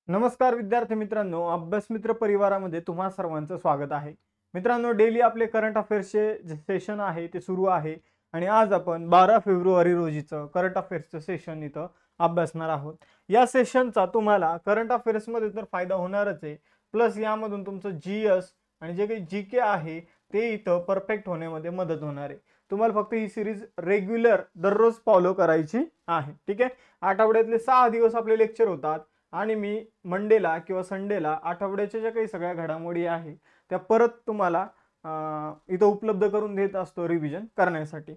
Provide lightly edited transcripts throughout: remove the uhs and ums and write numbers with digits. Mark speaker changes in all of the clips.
Speaker 1: नमस्कार विद्यार्थी मित्रांनो, अभ्यास मित्र परिवारामध्ये तुम्हा सर्वांचं स्वागत आहे. मित्रांनो, डेली आपले करंट अफेअर्सचे जे सेशन आहे ते सुरू आहे आणि आज आपण 12 फेब्रुवारी रोजीचं करंट अफेअर्सचं सेशन इथं अभ्यासणार आहोत. या सेशनचा तुम्हाला करंट अफेअर्समध्ये तर फायदा होणारच आहे, प्लस यामधून तुमचं जीएस आणि जे काही जीके आहे ते इथं परफेक्ट होण्यामध्ये मदत होणार आहे. तुम्हाला फक्त ही सिरीज रेग्युलर दररोज फॉलो करायची आहे. ठीक आहे. आठवड्यातले 6 दिवस आपले लेक्चर होतात आणि मी मंडेला किंवा संडेला आठवड्याच्या ज्या काही सगळ्या घडामोडी आहे त्या परत तुम्हाला इथं उपलब्ध करून देत असतो रिव्हिजन करण्यासाठी.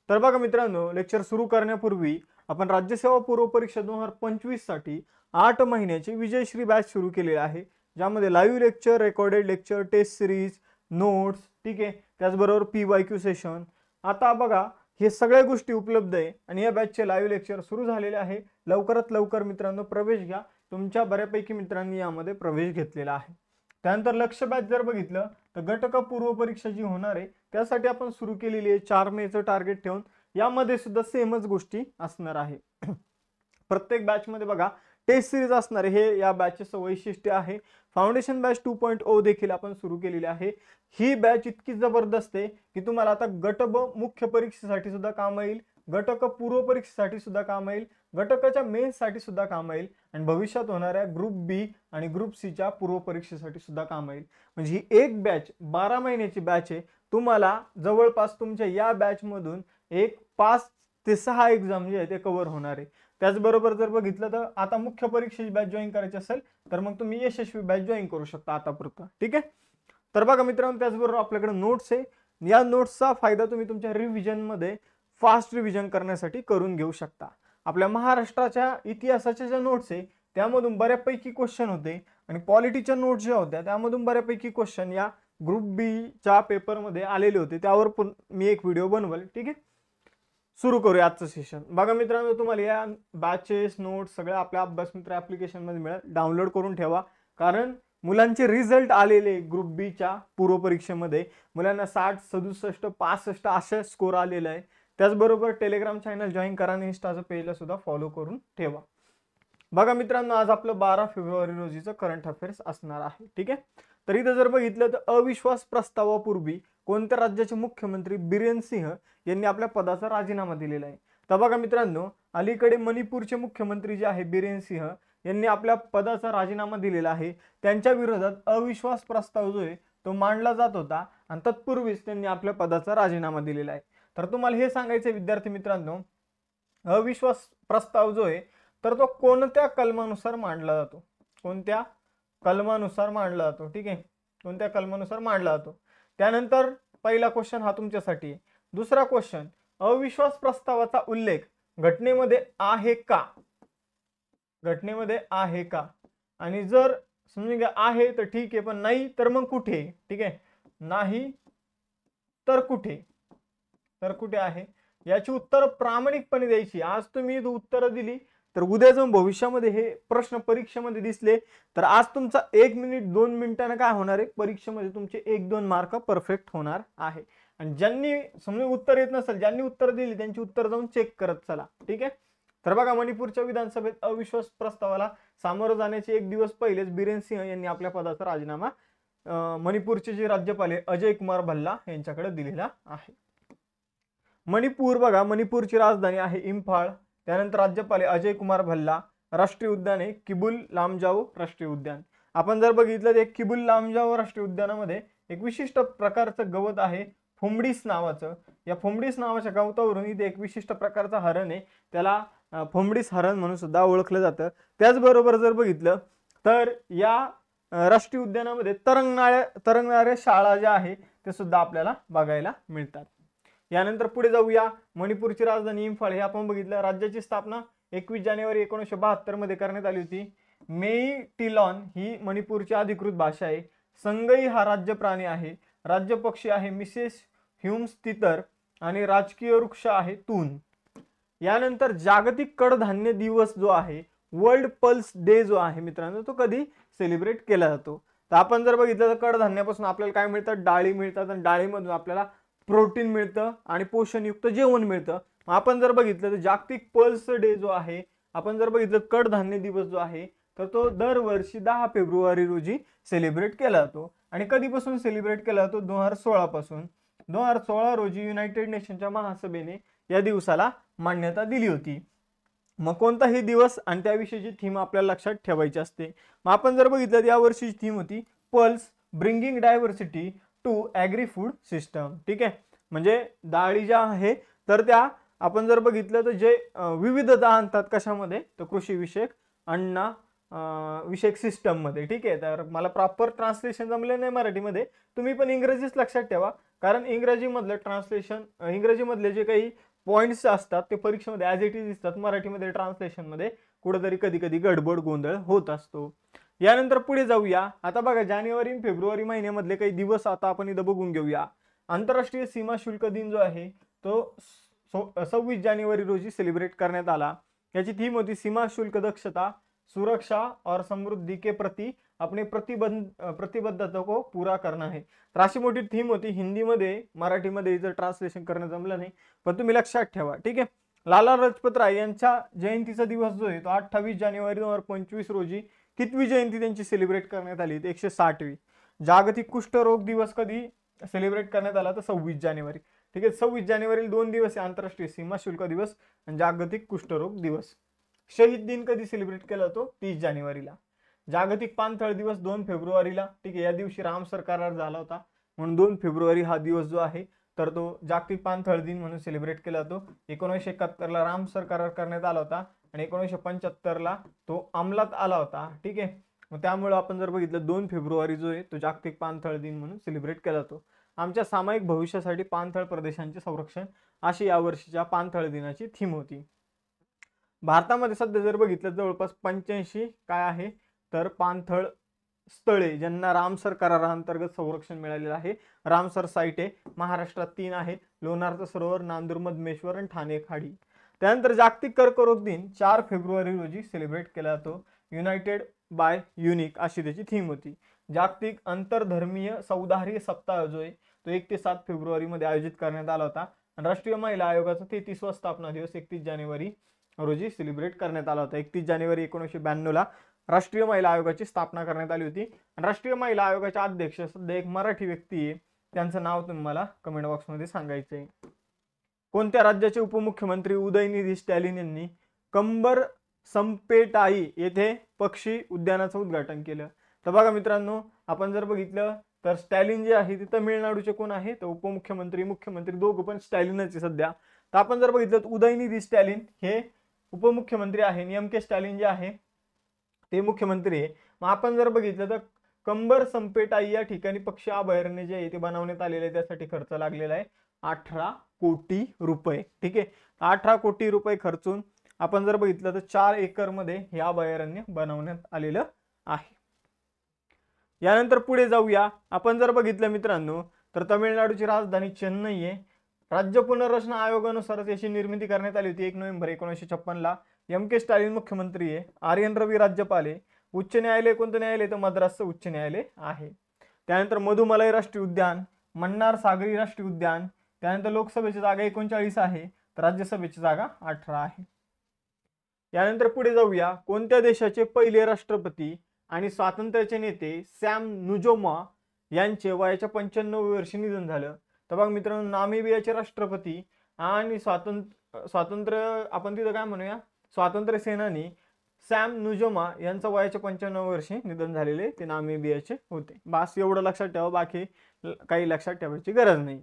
Speaker 1: तर बघा मित्रांनो, लेक्चर सुरू करण्यापूर्वी आपण राज्यसेवा पूर्व परीक्षा 2025 साठी 8 महिन्याची विजयश्री बॅच सुरू केलेली आहे, ज्यामध्ये live lecture, recorded lecture, test series, notes, ठीक आहे, त्याचबरोबर PYQ सेशन. आता बघा हे सगळ्या गोष्टी उपलब्ध आहे आणि या बॅचचे लाईव्ह लेक्चर सुरू झालेले आहे. लवकरात लवकर मित्रांनो प्रवेश घ्या. तुमच्या बऱ्यापैकी मित्रांनी यामध्ये प्रवेश घेतलेला आहे. त्यानंतर लक्ष्य बॅच जर बघितलं तर गटक पूर्व परीक्षा जी होणार आहे त्यासाठी आपण सुरू केलेली आहे 4 मेचं टार्गेट ठेवून. यामध्ये सुद्धा सेमच गोष्टी असणार आहे. प्रत्येक बॅच मध्ये बघा टेस्ट सिरीज असणार आहे, हे या बॅचचं वैशिष्ट्य आहे. फाउंडेशन बॅच 2.0 देखील आपण सुरू केलेली आहे. ही बॅच इतकी जबरदस्त आहे की तुम्हाला आता गट ब मुख्य परीक्षेसाठी सुद्धा काम येईल, गटक पूर्व परीक्षेसाठी सुद्धा काम येईल, गटकच्या मेन्स साठी सुद्धा काम येईल आणि भविष्यात होणाऱ्या ग्रुप बी आणि ग्रुप सी च्या पूर्व परीक्षेसाठी सुद्धा काम येईल. म्हणजे ही एक बॅच 12 महिन्याची बॅच आहे. तुम्हाला जवळपास तुमच्या या बॅच मधून एक 5 ते 6 एक्झाम जे आहे ते कव्हर होणार आहे. त्याचबरोबर जर बघितलं तर आता मुख्य परीक्षेची बॅच जॉईन करायची असेल तर मग तुम्ही यशस्वी बॅच जॉईन करू शकता आतापर्यंत. ठीक आहे. तर बघा मित्रांनो, त्याचबरोबर आपल्याकडे नोट्स आहे. या नोट्सचा फायदा तुम्ही तुमच्या रिव्हिजन मध्ये फास्ट रिव्हिजन करण्यासाठी करून घेऊ शकता. आपल्या महाराष्ट्राच्या इतिहासाच्या ज्या नोट्स आहे त्यामधून बऱ्यापैकी क्वेश्चन होते आणि पॉलिटीच्या नोट्स ज्या होत्या त्यामधून बऱ्यापैकी क्वेश्चन या ग्रुप बी च्या पेपरमध्ये आलेले होते. त्यावर पण मी एक व्हिडिओ बनवल. ठीक आहे. सुरू करूया आजचं सेशन. बघा मित्रांनो, तुम्हाला या बॅचेस नोट्स सगळ्या आपल्या अभ्यास मित्र ऍप्लिकेशन मध्ये मिळेल. डाउनलोड करून ठेवा, कारण मुलांचे रिझल्ट आलेले ग्रुप बी च्या पूर्व परीक्षेमध्ये मुलांना 60, 67, 65 असे स्कोर आलेला आहे. त्याचबरोबर टेलिग्राम चॅनल जॉईन करा आणि इंस्टाचं पेजला सुद्धा फॉलो करून ठेवा. बघा मित्रांनो, आज आपलं 12 फेब्रुवारी रोजीचं करंट अफेअर्स असणार आहे. ठीक आहे. तर इथं जर बघितलं तर अविश्वास प्रस्तावापूर्वी कोणत्या राज्याचे मुख्यमंत्री बिरेन सिंह यांनी आपल्या पदाचा राजीनामा दिलेला आहे. तर बघा मित्रांनो, अलीकडे मणिपूरचे मुख्यमंत्री जे आहे बिरेन सिंह यांनी आपल्या पदाचा राजीनामा दिलेला आहे. त्यांच्या विरोधात अविश्वास प्रस्ताव जो आहे तो मांडला जात होता आणि तत्पूर्वीच त्यांनी आपल्या पदाचा राजीनामा दिलेला आहे. तर तुम्हाला हे सांगायचं विद्यार्थी मित्रांनो, अविश्वास प्रस्ताव जो आहे तर तो कोणत्या कलमानुसार मांडला जातो, कोणत्या कलमानुसार मांडला जातो. ठीक आहे. कोणत्या कलमानुसार मांडला जातो. त्यानंतर पहिला क्वेश्चन हा तुमच्यासाठी आहे. दुसरा क्वेश्चन, अविश्वास प्रस्तावाचा उल्लेख घटनेमध्ये आहे का, घटनेमध्ये आहे का. आणि जर समजून घ्या आहे तर ठीक आहे, पण नाही तर मग कुठे. ठीक आहे. नाही तर कुठे, तर कुठे आहे याची उत्तर प्रामाणिकपणे द्यायची. आज तुम्ही उत्तर दिली तर उद्या जाऊन भविष्यामध्ये हे प्रश्न परीक्षेमध्ये दिसले तर आज तुमचा 1 मिनिट 2 मिनिटांना काय होणार आहे, परीक्षेमध्ये तुमचे 1-2 मार्क परफेक्ट होणार आहे. आणि ज्यांनी समजा उत्तर येत नसेल, ज्यांनी उत्तर दिली त्यांची उत्तर जाऊन चेक करत चला. ठीक आहे. तर बघा, मणिपूरच्या विधानसभेत अविश्वास प्रस्तावाला सामोरं जाण्याचे 1 दिवस पहिलेच बिरेन सिंह यांनी आपल्या पदाचा राजीनामा मणिपूरचे जे राज्यपाल अजय कुमार भल्ला यांच्याकडे दिलेला आहे. मणिपूर बघा, मणिपूरची राजधानी आहे इम्फाळ. त्यानंतर राज्यपाल अजय कुमार भल्ला. राष्ट्रीय उद्यान आहे किबुल लामजाओ राष्ट्रीय उद्यान. आपण जर बघितलं तर किबुल लामजाओ राष्ट्रीय उद्यानामध्ये एक विशिष्ट प्रकारचं गवत आहे फोंबडीस नावाचं. या फोंबडीस नावाच्या गवतावरून इथे एक विशिष्ट प्रकारचा हरण आहे, त्याला फोंबडीस हरण म्हणून सुद्धा ओळखलं जातं. त्याचबरोबर जर बघितलं तर या राष्ट्रीय उद्यानामध्ये तरंगणाऱ्या शाळा ज्या आहे ते सुद्धा आपल्याला बघायला मिळतात. यानंतर पुढे जाऊया. मणिपूरची राजधानी इम्फाळ हे आपण बघितलं. राज्याची स्थापना 21 जानेवारी 1972 मध्ये करण्यात आली होती. मेईटिलॉन ही मणिपूरची अधिकृत भाषा आहे. संगई हा राज्य प्राणी आहे. राज्य पक्षी आहे मिसेस ह्युम्स तितर आणि राजकीय वृक्ष आहे तून. यानंतर जागतिक कडधान्य दिवस जो आहे, वर्ल्ड पल्स डे जो आहे मित्रांनो, तो कधी सेलिब्रेट केला जातो. तर आपण जर बघितलं तर कडधान्यापासून आपल्याला काय मिळतं, डाळी मिळतात आणि डाळीमधून आपल्याला प्रोटीन मिळतं आणि पोषणयुक्त जेवण मिळतं. आपण जर बघितलं तर जागतिक पल्स डे जो आहे, आपण जर बघितलं कडधान्य दिवस जो आहे तर तो दरवर्षी 10 फेब्रुवारी रोजी सेलिब्रेट केला जातो. आणि कधीपासून सेलिब्रेट केला जातो? 2016 पासून. 2016 रोजी युनायटेड नेशनच्या महासभेने या दिवसाला मान्यता दिली होती. मग कोणताही दिवस आणि त्याविषयीची थीम आपल्याला लक्षात ठेवायची असते. मग आपण जर बघितलं तर या वर्षीची थीम होती pulse bringing diversity to agri food system. ठीक आहे, म्हणजे डाळी ज्या आहे तर त्या आपण जर बघितलं तर जे विविधता आणतात कशामध्ये, तर कृषी विषयक अन्न विषयक सिस्टम मध्ये. ठीक आहे, तर मला प्रॉपर ट्रान्सलेशन जमले नाही मराठीमध्ये, तुम्ही पण इंग्रजीच लक्षात ठेवा, कारण इंग्रजीमधलं ट्रान्सलेशन, इंग्रजीमधले जे काही पॉइंट्स असतात ते परीक्षेमध्ये ॲज इट इज दिसतात, मराठीमध्ये ट्रान्सलेशनमध्ये कुठेतरी कधी कधी गडबड गोंधळ होत असतो. यानंतर पुढे जाऊया. आता बघा जानेवारी आणि फेब्रुवारी महिन्यामधले काही दिवस आता आपण इथं बघून घेऊया. आंतरराष्ट्रीय सीमा शुल्क दिन जो आहे तो 26 जानेवारी रोजी सेलिब्रेट करण्यात आला. याची थीम होती सीमा शुल्क दक्षता, सुरक्षा और समृद्धि के प्रति अपने प्रतिबद्धता को पूरा करना है. तर अशी मोठी थीम होती. हिंदीमध्ये मराठीमध्ये जर ट्रान्सलेशन करणं जमलं नाही, पण तुम्ही लक्षात ठेवा. ठीक आहे, लाला लजपत राय यांच्या जयंतीचा दिवस जो आहे तो 28 जानेवारी 2025 रोजी कितवी जयंती त्यांची सेलिब्रेट करण्यात आली? 160वी. जागतिक कुष्ठरोग दिवस कधी सेलिब्रेट करण्यात आला? तर 26 जानेवारी. ठीक आहे, 26 जानेवारी 2 दिवस आहे, आंतरराष्ट्रीय सीमा शुल्क दिवस आणि जागतिक कुष्ठरोग दिवस. शहीद दिन कधी सेलिब्रेट केला जातो? 30 जानेवारीला. जागतिक पाणथळ दिवस 2 फेब्रुवारीला. ठीक आहे, या दिवशी रामसर करार झाला होता म्हणून 2 फेब्रुवारी हा दिवस जो आहे तर तो जागतिक पाणथळ दिन म्हणून सेलिब्रेट केला जातो. 1971ला रामसर करार करण्यात आला होता आणि 1975ला तो अंमलात आला होता. ठीक आहे, मग त्यामुळे आपण जर बघितलं 2 फेब्रुवारी जो आहे तो जागतिक पाणथळ दिन म्हणून सेलिब्रेट केला जातो. आमच्या सामायिक भविष्यासाठी पाणथळ प्रदेशांचे संरक्षण अशी या वर्षीच्या पाणथळ दिनाची थीम होती. भारतामध्ये सध्या जर बघितलं जवळपास 85 काय आहे तर पाणथळ स्थळे ज्यांना रामसर कराराअंतर्गत संरक्षण मिळालेलं आहे. रामसर साईट आहे, महाराष्ट्रात 3 आहे, लोणारचं सरोवर, नांदूर मधमेश्वर आणि ठाणे खाडी. त्यानंतर जागतिक कर्करोग दिन 4 फेब्रुवारी रोजी सेलिब्रेट केला जातो. युनायटेड बाय युनिक अशी त्याची थीम होती. जागतिक आंतरधर्मीय सौहार्द सप्ताह जो आहे तो 1 ते 7 फेब्रुवारी मध्ये आयोजित करण्यात आला होता. आणि राष्ट्रीय महिला आयोगाचा 33वा स्थापना दिवस 31 जानेवारी रोजी सेलिब्रेट करण्यात आला होता. 31 जानेवारी 1992ला राष्ट्रीय महिला आयोगाची स्थापना करण्यात आली होती. आणि राष्ट्रीय महिला आयोगाच्या अध्यक्ष सध्या एक मराठी व्यक्ती आहे, त्यांचं नाव तुम्ही मला कमेंट बॉक्समध्ये सांगायचं आहे. कोणत्या राज्याचे उपमुख्यमंत्री उदयनिधी स्टॅलिन यांनी कंबर संपेटाई येथे पक्षी उद्यानाचं उद्घाटन केलं? तर बघा मित्रांनो, आपण जर बघितलं तर स्टॅलिन जे आहे ते तमिळनाडूचे कोण आहे तर उपमुख्यमंत्री मुख्यमंत्री दोघं पण स्टॅलिनच आहे सध्या. तर आपण जर बघितलं तर उदयनिधी स्टॅलिन हे उपमुख्यमंत्री आहे, एम.के. स्टॅलिन जे आहे ते मुख्यमंत्री आहे. मग आपण जर बघितलं तर कंबर संपेटाई या ठिकाणी पक्षी अभयारण्य जे आहे ते बनवण्यात आलेले आहे, त्यासाठी खर्च लागलेला आहे 18 कोटी रुपये. ठीक आहे, 18 कोटी रुपये खर्चून आपण जर बघितलं तर 4 एकर मध्ये हे अभयारण्य बनवण्यात आलेलं आहे. यानंतर पुढे जाऊया. आपण जर बघितलं मित्रांनो तर तमिळनाडूची राजधानी चेन्नई आहे. राज्य पुनर्रचना आयोगानुसार याची निर्मिती करण्यात आली होती 1 नोव्हेंबर 1956ला. एम.के. स्टॅलिन मुख्यमंत्री आहे, आर.एन. रवी राज्यपाल आहे. उच्च न्यायालय कोणतं न्यायालय तर मद्रासचं उच्च न्यायालय आहे. त्यानंतर मधुमलाई राष्ट्रीय उद्यान, मन्नार सागरी राष्ट्रीय उद्यान. त्यानंतर लोकसभेची जागा 39 आहे तर राज्यसभेची जागा 18 आहे. यानंतर पुढे जाऊया. कोणत्या देशाचे पहिले राष्ट्रपती आणि स्वातंत्र्याचे नेते सॅम नुजोमा यांचे वयाच्या 95व्या वर्षी निधन झालं? तर बघा मित्रांनो, नामिबियाचे राष्ट्रपती आणि स्वातंत्र्य आपण तिथं काय म्हणूया स्वातंत्र्य सेनानी सॅम नुजोमा यांचं वयाच्या 95व्या वर्षी निधन झालेले ते नामिबियाचे होते. बस एवढं लक्षात ठेवा, बाकी काही लक्षात ठेवायची गरज नाही.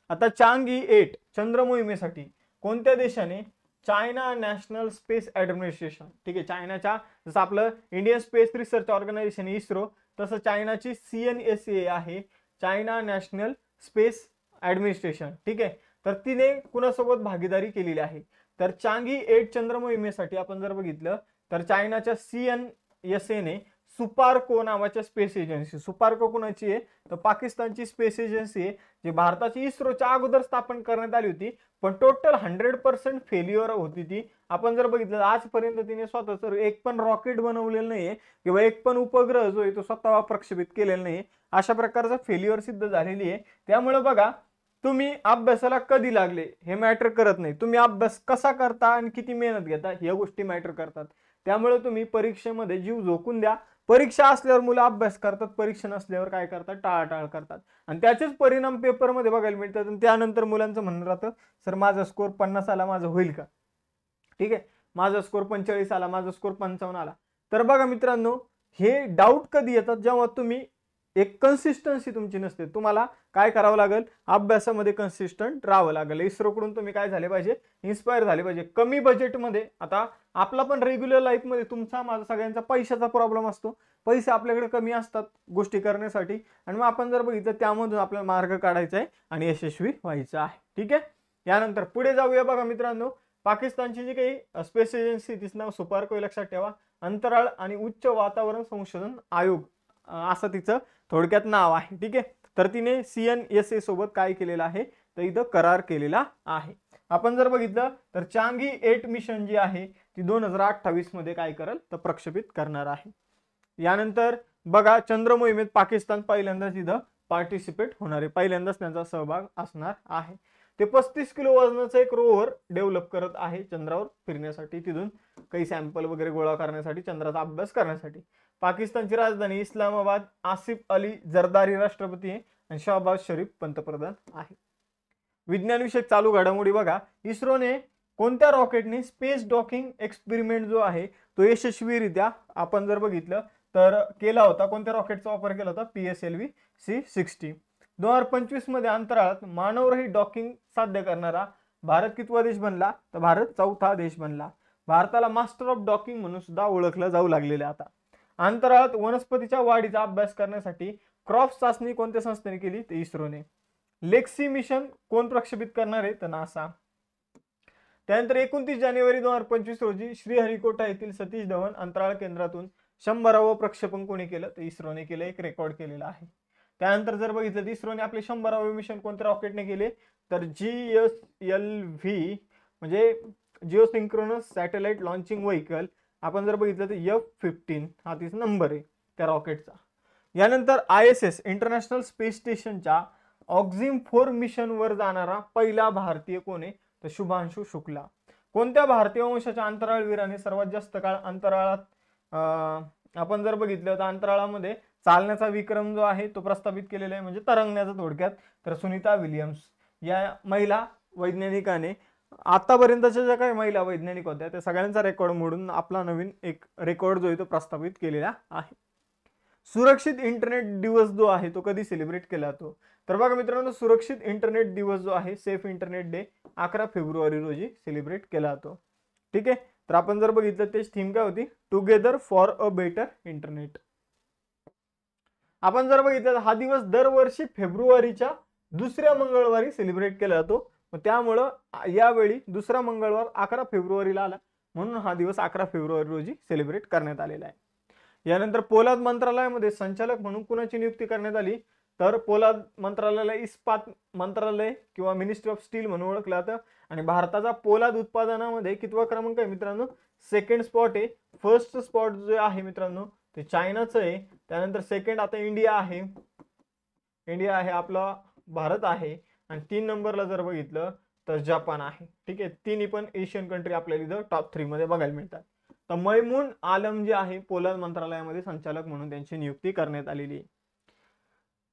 Speaker 1: आता चांगी 8 चंद्र मोहिमेसाठी कोणत्या देशाने चायना नॅशनल स्पेस ॲडमिनिस्ट्रेशन, ठीक आहे, चायनाच्या जसं आपलं Indian space research organisation ISRO तसं चायनाची CNSA आहे, चायना नॅशनल स्पेस ॲडमिनिस्ट्रेशन. ठीक आहे, तर तिने कुणासोबत भागीदारी केलेली आहे? तर चांगी 8 चंद्र मोहिमेसाठी आपण जर बघितलं तर चायनाच्या CNSA ने सुपार्को नावाच्या स्पेस एजन्सी, सुपार्को कुणाची आहे तर पाकिस्तानची स्पेस एजन्सी आहे, जी भारताची इस्रोच्या अगोदर स्थापन करण्यात आली होती, पण टोटल 100% फेल्युअर होती ती. आपण जर बघितलं आजपर्यंत तिने स्वतःच एक पण रॉकेट बनवलेलं नाहीये किंवा एक पण उपग्रह जो आहे तो स्वतः प्रक्षेपित केलेला नाही. अशा प्रकारचा फेल्युअर सिद्ध झालेली आहे. त्यामुळे बघा, तुम्ही अभ्यासाला कधी लागले हे मॅटर करत नाही, तुम्ही अभ्यास कसा करता आणि किती मेहनत घेता या गोष्टी मॅटर करतात. त्यामुळे तुम्ही परीक्षेमध्ये जीव झोकून द्या. परीक्षा असल्यावर मुलं अभ्यास करतात, परीक्षा नसल्यावर काय करतात, टाळाटाळ करतात आणि त्याचेच परिणाम पेपरमध्ये बघायला मिळतात. आणि त्यानंतर मुलांचं म्हणणं राहतं, सर माझा स्कोर 50 आला, माझं होईल का? ठीक आहे, माझा स्कोर 45 आला, माझा स्कोर 55 आला. तर बघा मित्रांनो, हे डाऊट कधी येतात, जेव्हा तुम्ही एक कन्सिस्टन्सी तुमची नसते. तुम्हाला काय करावं लागेल, अभ्यासामध्ये कन्सिस्टंट राहावं लागेल. इस्रोकडून तुम्ही काय झाले पाहिजे, इन्स्पायर झाले पाहिजे. कमी बजेटमध्ये, आता आपला पण रेग्युलर लाईफमध्ये तुमचा माझा सगळ्यांचा पैशाचा प्रॉब्लेम असतो. पैसे आपल्याकडे कमी असतात गोष्टी करण्यासाठी, आणि मग आपण जर बघितलं त्यामधून आपल्याला मार्ग काढायचा आहे आणि यशस्वी व्हायचं आहे. ठीक आहे, यानंतर पुढे जाऊया. बघा मित्रांनो, पाकिस्तानची जी काही स्पेस एजन्सी, तिचं नाव सुपार्को, लक्षात ठेवा. अंतराळ आणि उच्च वातावरण संशोधन आयोग असं तिचं थोडक्यात नाव आहे. ठीक आहे, तर तिने CNSA सोबत काय केलेलं आहे, तर इथं करार केलेला आहे. आपण जर बघितलं तर चांगी 8 मिशन जी आहे ती 2028 मध्ये काय करेल, तर प्रक्षेपित करणार आहे. यानंतर बघा, चंद्र मोहिमेत पाकिस्तान पहिल्यांदाच इथं पार्टिसिपेट होणार आहे, पहिल्यांदाच त्यांचा सहभाग असणार आहे. ते 35 किलो वजनाचं एक रोवर डेव्हलप करत आहे चंद्रावर फिरण्यासाठी, तिथून काही सॅम्पल वगैरे गोळा करण्यासाठी, चंद्राचा अभ्यास करण्यासाठी. पाकिस्तानची राजधानी इस्लामाबाद. आसिफ अली जरदारी राष्ट्रपती आहे आणि शहबाज शरीफ पंतप्रधान आहे. विज्ञान विषयक चालू घडामोडी बघा, इस्रोने कोणत्या रॉकेटने स्पेस डॉकिंग एक्सपेरिमेंट जो आहे तो यशस्वीरित्या आपण जर बघितलं तर केला होता. कोणत्या रॉकेटचा वापर केला होता, PSLV C60. 2025 मध्ये अंतराळात मानवरहित डॉकिंग साध्य करणारा भारत कितवा देश बनला, तर भारत 4था देश बनला. भारताला मास्टर ऑफ डॉकिंग म्हणून सुद्धा ओळखलं जाऊ लागलेले. आता अंतराळात वनस्पतीच्या वाढीचा अभ्यास करण्यासाठी क्रॉप चाचणी कोणत्या संस्थेने केली, तर इस्रोने. लेक्सी मिशन कोण प्रक्षेपित करणार आहे, तर नासा. त्यानंतर 29 जानेवारी 2025 रोजी श्रीहरिकोटा येथील सतीश धवन अंतराळ केंद्रातून 100वे प्रक्षेपण कोणी केलं, तर इस्रोने केलं, एक रेकॉर्ड केलेला आहे. त्यानंतर जर बघितलं तर इस्रोने आपले 100वे मिशन कोणत्या रॉकेटने केले, तर GSLV म्हणजे Jio synchronous satellite launching vehicle. आपण जर बघितलं तर F-15 हा तिचा नंबर आहे त्या रॉकेटचा. यानंतर ISS इंटरनॅशनल स्पेस स्टेशनच्या ऑक्झिम 4 मिशन वर जाणारा पहिला भारतीय कोण आहे, तर शुभांशु शुक्ला. कोणत्या भारतीय वंशाच्या अंतराळवीराने सर्वात जास्त काळ अंतराळात आपण जर बघितलं तर अंतराळामध्ये चालण्याचा विक्रम जो आहे तो प्रस्थापित केलेला आहे, म्हणजे तरंगण्याचा थोडक्यात, तर सुनीता विल्यम्स या महिला वैज्ञानिकाने आतापर्यंतच्या ज्या काही महिला वैज्ञानिक होत्या त्या सगळ्यांचा रेकॉर्ड मोडून आपला नवीन एक रेकॉर्ड जो आहे तो प्रस्थापित केलेला आहे. सुरक्षित इंटरनेट दिवस जो आहे तो कधी सेलिब्रेट केला जातो, तर बघा मित्रांनो, सुरक्षित इंटरनेट दिवस जो आहे, सेफ इंटरनेट डे, 11 फेब्रुवारी रोजी सेलिब्रेट केला जातो. ठीक आहे, तर आपण जर बघितलं तेच थीम काय होती, together for a better internet. आपण जर बघितलं हा दिवस दरवर्षी फेब्रुवारीच्या दुसऱ्या मंगळवारी सेलिब्रेट केला जातो. त्यामुळं यावेळी दुसरा मंगळवार 11 फेब्रुवारीला आला, म्हणून हा दिवस 11 फेब्रुवारी रोजी सेलिब्रेट करण्यात आलेला आहे. यानंतर पोलाद मंत्रालयामध्ये संचालक म्हणून कुणाची नियुक्ती करण्यात आली, तर पोलाद मंत्रालयाला इस्पात मंत्रालय किंवा मिनिस्ट्री ऑफ स्टील म्हणून ओळखलं जातं. आणि भारताचा पोलाद उत्पादनामध्ये कितवा क्रमांक आहे मित्रांनो, सेकंड स्पॉट आहे. फर्स्ट स्पॉट जो आहे मित्रांनो ते चायनाचं आहे. त्यानंतर सेकंड आता इंडिया आहे, आपला भारत आहे, आणि 3 नंबरला जर बघितलं तर जपान आहे. ठीक आहे, तिन्ही पण एशियन कंट्री आपल्याला इथं टॉप 3 मध्ये बघायला मिळतात. तर मैमून आलम जे आहे पोलाद मंत्रालयामध्ये संचालक म्हणून त्यांची नियुक्ती करण्यात आलेली आहे.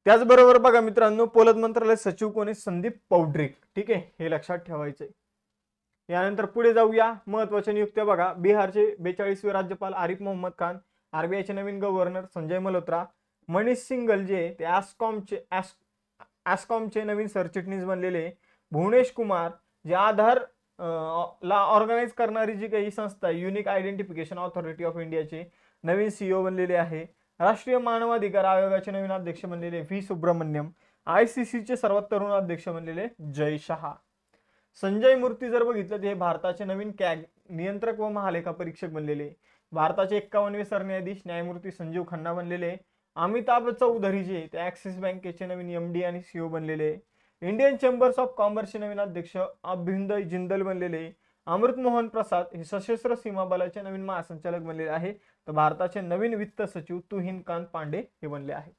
Speaker 1: त्याचबरोबर बघा मित्रांनो, पोलाद मंत्रालय सचिव कोणी, संदीप पौड्रिक. ठीक आहे, हे लक्षात ठेवायचंय. यानंतर पुढे जाऊया, महत्वाच्या नियुक्त्या बघा. बिहारचे 42वे राज्यपाल आरिफ मोहम्मद खान, RBIचे नवीन गव्हर्नर संजय मल्होत्रा, मनीष सिंगल जे ते ॲस्कॉमचे नवीन सरचिटणीस बनलेले, भुवनेश कुमार जे आधार ला ऑर्गनाइज करणारी जी काही संस्था आहे युनिक आयडेंटिफिकेशन ऑथॉरिटी ऑफ इंडियाचे नवीन CEO बनलेले आहे. राष्ट्रीय मानवाधिकार आयोगाचे नवीन अध्यक्ष बनलेले V सुब्रमण्यम, ICCचे सर्वात तरुण अध्यक्ष बनलेले जय शहा. संजय मूर्ती जर बघितलं तर हे भारताचे नवीन कॅग नियंत्रक व महालेखा परीक्षक बनलेले. भारताचे 51वे सरन्यायाधीश न्यायमूर्ती संजीव खन्ना बनलेले. अमिताभ चौधरी जे ते ॲक्सिस बँकेचे नवीन MD आणि CEO बनलेले. इंडियन चेंबर्स ऑफ कॉमर्सचे नवीन अध्यक्ष अभिनंदन जिंदल बनलेले. अमृत मोहन प्रसाद हे सशस्त्र सीमा बलाचे नवीन महासंचालक बनलेले आहे. तर भारताचे नवीन वित्त सचिव तुहिन कांत पांडे हे बनले आहे.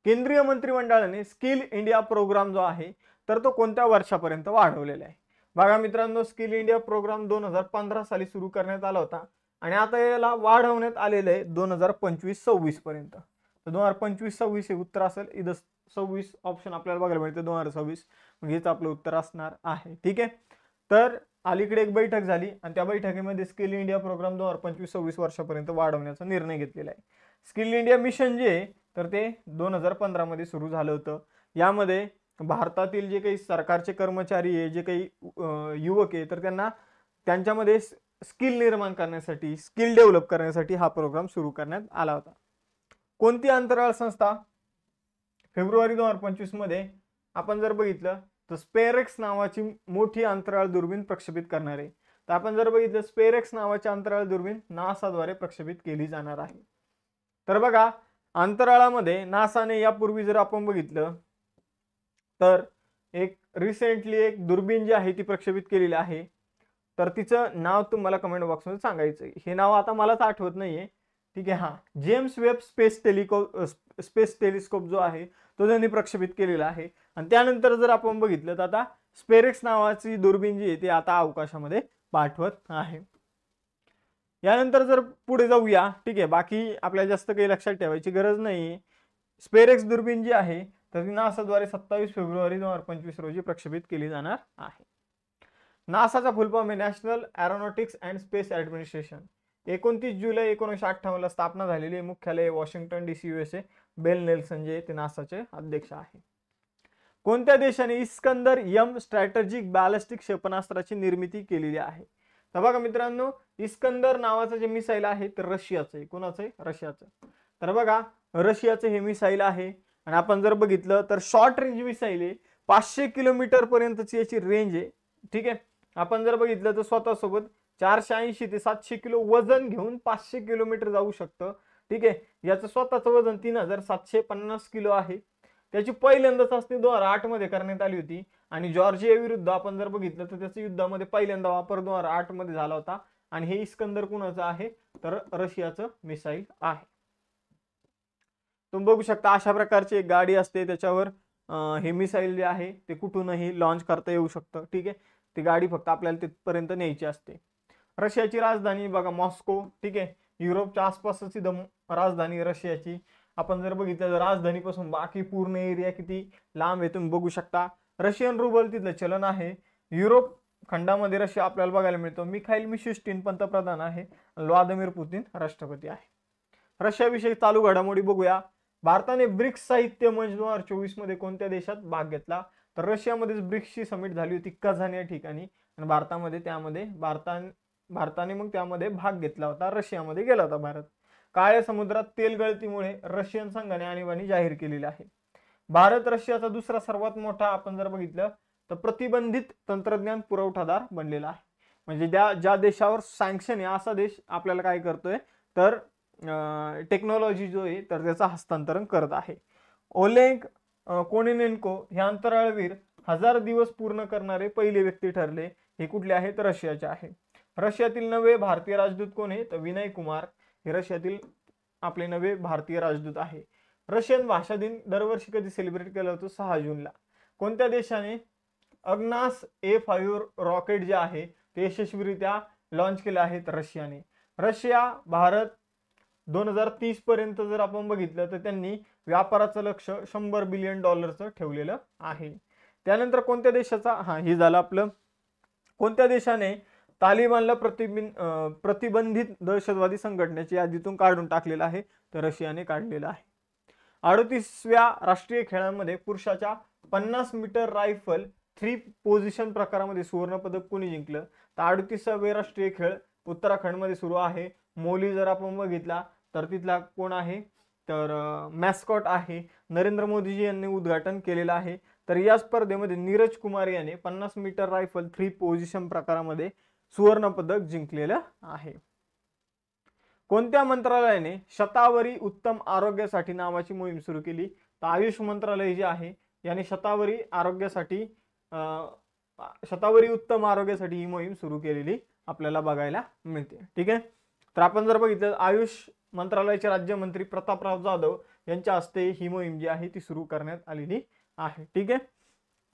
Speaker 1: केंद्रीय मंत्रिमंडळाने स्किल इंडिया प्रोग्राम जो आहे तर तो कोणत्या वर्षापर्यंत वाढवलेला आहे. बघा मित्रांनो, स्किल इंडिया प्रोग्राम 2015 साली सुरू करण्यात आला होता आणि आता याला वाढवण्यात आलेलं आहे 2025-26 पर्यंत. तर 2025-26 हे उत्तर असेल. इथं 26 ऑप्शन आपल्याला बघायला मिळते 2026, मग हेच आपलं उत्तर असणार आहे. ठीक आहे. तर अलीकडे एक बैठक झाली आणि त्या बैठकीमध्ये स्किल इंडिया प्रोग्राम 2025-26 वर्षापर्यंत वाढवण्याचा निर्णय घेतलेला आहे. स्किल इंडिया मिशन जे तर ते 2015 मध्ये सुरू झालं होतं. यामध्ये भारतातील जे काही सरकारचे कर्मचारी आहे, जे काही युवक आहे, तर त्यांना त्यांच्यामध्ये स्किल निर्माण करण्यासाठी, स्किल डेव्हलप करण्यासाठी हा प्रोग्राम सुरू करण्यात आला होता. कोणती अंतराळ संस्था फेब्रुवारी 2025 मध्ये आपण जर बघितलं तर स्पेअरएक्स नावाची मोठी अंतराळ दुर्बीण प्रक्षेपित करणार आहे. तर आपण जर बघितलं स्पेअरएक्स नावाची अंतराळ दुर्बीण नासाद्वारे प्रक्षेपित केली जाणार आहे. तर बघा, अंतराळामध्ये नासाने यापूर्वी जर आपण बघितलं तर एक रिसेंटली एक दुर्बीण जी आहे ती प्रक्षेपित केलेली आहे. तर तिचं नाव तुम्हाला कमेंट बॉक्समध्ये सांगायचं आहे. हे नाव आता मलाच आठवत नाहीये. ठीक आहे. जेम्स वेब स्पेस टेलिस्कोप जो आहे तो त्यांनी प्रक्षेपित केलेला आहे. आणि त्यानंतर जर आपण बघितलं तर आता स्पेअरएक्स नावाची दुर्बीण जी आहे ती आता अवकाशामध्ये पाठवत आहे. यानंतर जर पुढे जाऊया, ठीक आहे, बाकी आपल्याला जास्त काही लक्षात ठेवायची गरज नाही. स्पेअरएक्स दुर्बीण जी आहे तर ती नासाद्वारे 27 फेब्रुवारी 2025 रोजी प्रक्षेपित केली जाणार आहे. नासाचा फुल फॉर्म आहे national aeronautics and space administration. 29 जुलै 1958 ला स्थापना झालेली. मुख्यालय Washington DC USA. Bill Nelson जे ते नासाचे अध्यक्ष आहे. कोणत्या देशाने इस्कंदर M स्ट्रॅटेजिक बॅलिस्टिक क्षेपणास्त्राची निर्मिती केलेली आहे? तर बघा मित्रांनो, इस्कंदर नावाचं जे मिसाईल आहे तर रशियाचं आहे. कोणाचं आहे? रशियाचं. तर बघा, रशियाचं हे मिसाईल आहे. आणि आपण जर बघितलं तर शॉर्ट रेंज मिसाईल आहे. 500 किलोमीटर पर्यंतची याची रेंज आहे. ठीक आहे. आपण जर बघितलं तर स्वतःसोबत 480 ते 700 किलो वजन घेऊन 500 किलोमीटर जाऊ शकतं. ठीक आहे. याचं स्वतःचं वजन 3750 किलो आहे. त्याची पहिल्यांदाच चाचणी 2008 मध्ये करण्यात आली होती. आणि जॉर्जिया विरुद्ध आपण जर बघितलं तर त्याच्या युद्धामध्ये पहिल्यांदा वापर 2008 मध्ये झाला होता. आणि हे इस्कंदर कुणाचं आहे तर रशियाचं मिसाईल आहे. तुम्ही बघू शकता अशा प्रकारची एक गाडी असते, त्याच्यावर हे मिसाईल जे आहे ते कुठूनही लॉन्च करता येऊ शकतं. ठीक आहे. ती गाडी फक्त आपल्याला तिथपर्यंत न्यायची असते. रशियाची राजधानी बघा मॉस्को. ठीक आहे. युरोपच्या आसपासची राजधानी रशियाची. आपण जर बघितलं तर राजधानीपासून बाकी पूर्ण एरिया किती लांब आहे तुम्ही बघू शकता. रशियन रुबल तिथलं चलन आहे. युरोप खंडामध्ये रशिया आपल्याला बघायला मिळतो. मिखाईल मिशुस्टिन पंतप्रधान आहे. व्लादिमीर पुतिन राष्ट्रपती आहे. रशियाविषयी चालू घडामोडी बघूया. भारताने ब्रिक्स साहित्य मंच 2024 मध्ये कोणत्या देशात भाग घेतला? तर रशियामध्येच ब्रिक्सची समिट झाली होती कझान या ठिकाणी. आणि भारताने मग त्यामध्ये भाग घेतला होता. रशियामध्ये गेला होता भारत. काळ्या समुद्रात तेल गळतीमुळे रशियन संघाने आणीबाणी जाहीर केलेली आहे. भारत रशियाचा दुसरा सर्वात मोठा आपण जर बघितलं तर प्रतिबंधित तंत्रज्ञान पुरवठादार बनलेला आहे. म्हणजे ज्या देशावर सँक्शन आहे असा देश आपल्याला काय करतोय तर टेक्नॉलॉजी जो आहे तर त्याचं हस्तांतरण करत आहे. ओलेग कोनिनेन्को हे अंतराळवीर 1000 दिवस पूर्ण करणारे पहिले व्यक्ती ठरले. हे कुठले आहे तर रशियाचे आहे. रशियातील नवे भारतीय राजदूत कोण आहे तर विनय कुमार हे रशियातील आपले नवे भारतीय राजदूत आहे. रशियन भाषा दिन दरवर्षी कधी सेलिब्रेट केला जातो? 6 जूनला. कोणत्या देशाने अग्नास A5 रॉकेट जे आहे ते यशस्वीरित्या लॉन्च केले आहे तर रशियाने. रशिया भारत 2030 पर्यंत जर आपण बघितलं तर त्यांनी व्यापाराचं लक्ष $100 बिलियन ठेवलेलं आहे. त्यानंतर कोणत्या देशाचा हे झालं आपलं. कोणत्या देशाने तालिबानला प्रतिबंधित दहशतवादी संघटनेची यादीतून काढून टाकलेलं आहे तर रशियाने काढलेलं आहे. 38व्या राष्ट्रीय खेळांमध्ये पुरुषाच्या 50 मीटर रायफल 3 पोझिशन प्रकारामध्ये सुवर्ण पदक कोणी जिंकलं? तर 38वे राष्ट्रीय खेळ उत्तराखंडमध्ये सुरू आहे. मोली जर आपण बघितला तर तिथला कोण आहे तर मॅस्कॉट आहे. नरेंद्र मोदीजी यांनी उद्घाटन केलेलं आहे. तर या स्पर्धेमध्ये नीरज कुमार याने 50 मीटर रायफल 3 पोझिशन प्रकारामध्ये सुवर्ण पदक जिंकलेलं आहे. कोणत्या मंत्रालयाने शतावरी उत्तम आरोग्यासाठी नावाची मोहीम सुरू केली? तर आयुष मंत्रालय जे आहे याने शतावरी उत्तम आरोग्यासाठी ही मोहीम सुरू केलेली आपल्याला बघायला मिळते. ठीक आहे. तर आपण जर बघितलं आयुष मंत्रालयाचे राज्यमंत्री प्रतापराव जाधव यांच्या हस्ते ही मोहीम जी आहे ती सुरू करण्यात आलेली आहे. ठीक आहे.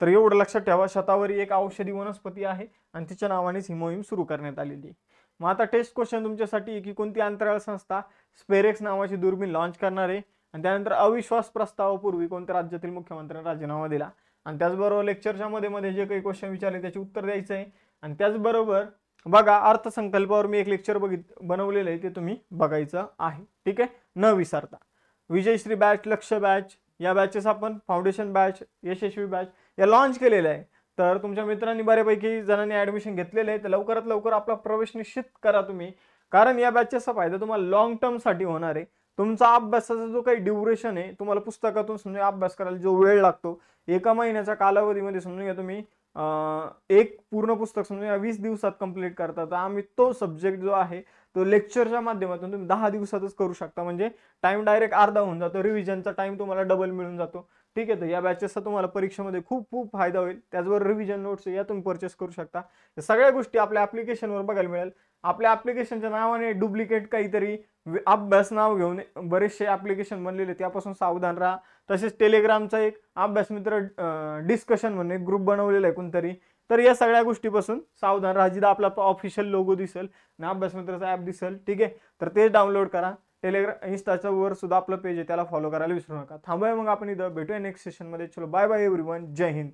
Speaker 1: तर एवढं लक्षात ठेवा, शतावरी एक औषधी वनस्पती आहे आणि तिच्या नावानेच ही मोहीम सुरू करण्यात आलेली. मग आता टेस्ट क्वेश्चन तुमच्यासाठी आहे की कोणती अंतराळ संस्था स्पेरेक्स नावाची दुर्बीण लॉन्च करणार आहे, आणि त्यानंतर अविश्वास प्रस्तावापूर्वी कोणत्या राज्यातील मुख्यमंत्र्यांनी राजीनामा दिला, आणि त्याचबरोबर लेक्चरच्या मध्ये जे काही क्वेश्चन विचारले त्याचे उत्तर द्यायचं आहे. आणि त्याचबरोबर बघा अर्थसंकल्पावर मी एक लेक्चर बनवलेलं आहे, ते तुम्ही बघायचं आहे. ठीक आहे, न विसरता. विजयश्री बॅच, लक्ष बॅच या बॅचेस आपण फाउंडेशन बॅच, यशस्वी बॅच या लॉन्च केलेल्या आहे. तर तुमच्या मित्रांनी बऱ्यापैकी जणांनी ऍडमिशन घेतलेलं आहे, तर लवकरात लवकर आपला प्रवेश निश्चित करा तुम्ही, कारण या बॅचेसचा फायदा तुम्हाला लॉंग टर्म साठी होणार आहे. तुमचा अभ्यासाचा जो काही ड्युरेशन आहे, तुम्हाला पुस्तकातून समजा अभ्यास करायला जो वेळ लागतो, एका महिन्याच्या कालावधीमध्ये समजून घ्या तुम्ही एक पूर्ण पुस्तक समजा 20 दिवसात कंप्लीट करता, तर आम्ही तो सब्जेक्ट जो आहे तो लेक्चरच्या माध्यमातून तुम्ही 10 दिवसातच करू शकता. म्हणजे टाइम डायरेक्ट अर्धा होऊन जातो, रिव्हिजनचा टाइम तुम्हाला डबल मिळून जातो. ठीक आहे, तर या बॅचेसचा तुम्हाला परीक्षेमध्ये खूप खूप फायदा होईल. त्याचबरोबर रिव्हिजन नोट्स या तुम्ही परचेस करू शकता. या सगळ्या गोष्टी आपल्या ऍप्लिकेशनवर बघायला मिळेल. आपल्या ऍप्लिकेशनच्या नावाने डुप्लिकेट काहीतरी अभ्यास नाव घेऊन बरेचसे ऍप्लिकेशन बनलेले, त्यापासून सावधान राहा. तसेच टेलिग्रामचा एक अभ्यास मित्र डिस्कशन म्हणून एक ग्रुप बनवलेला आहे कोणतरी, तर या सगळ्या गोष्टीपासून सावधान राहा. जिथं आपला ऑफिशियल लोगो दिसेल आणि अभ्यास मित्राचा ऍप दिसेल, ठीक आहे, तर ते डाउनलोड करा. टेलिग्राम इंस्टाच्या वर सुद्धा आपलं पेज आहे, त्याला फॉलो करायला विसरू नका. थांबूया मग आपण इथं, भेटूया नेक्स्ट सेशनमध्ये. चलो बाय बाय एव्हरीवन, जय हिंद.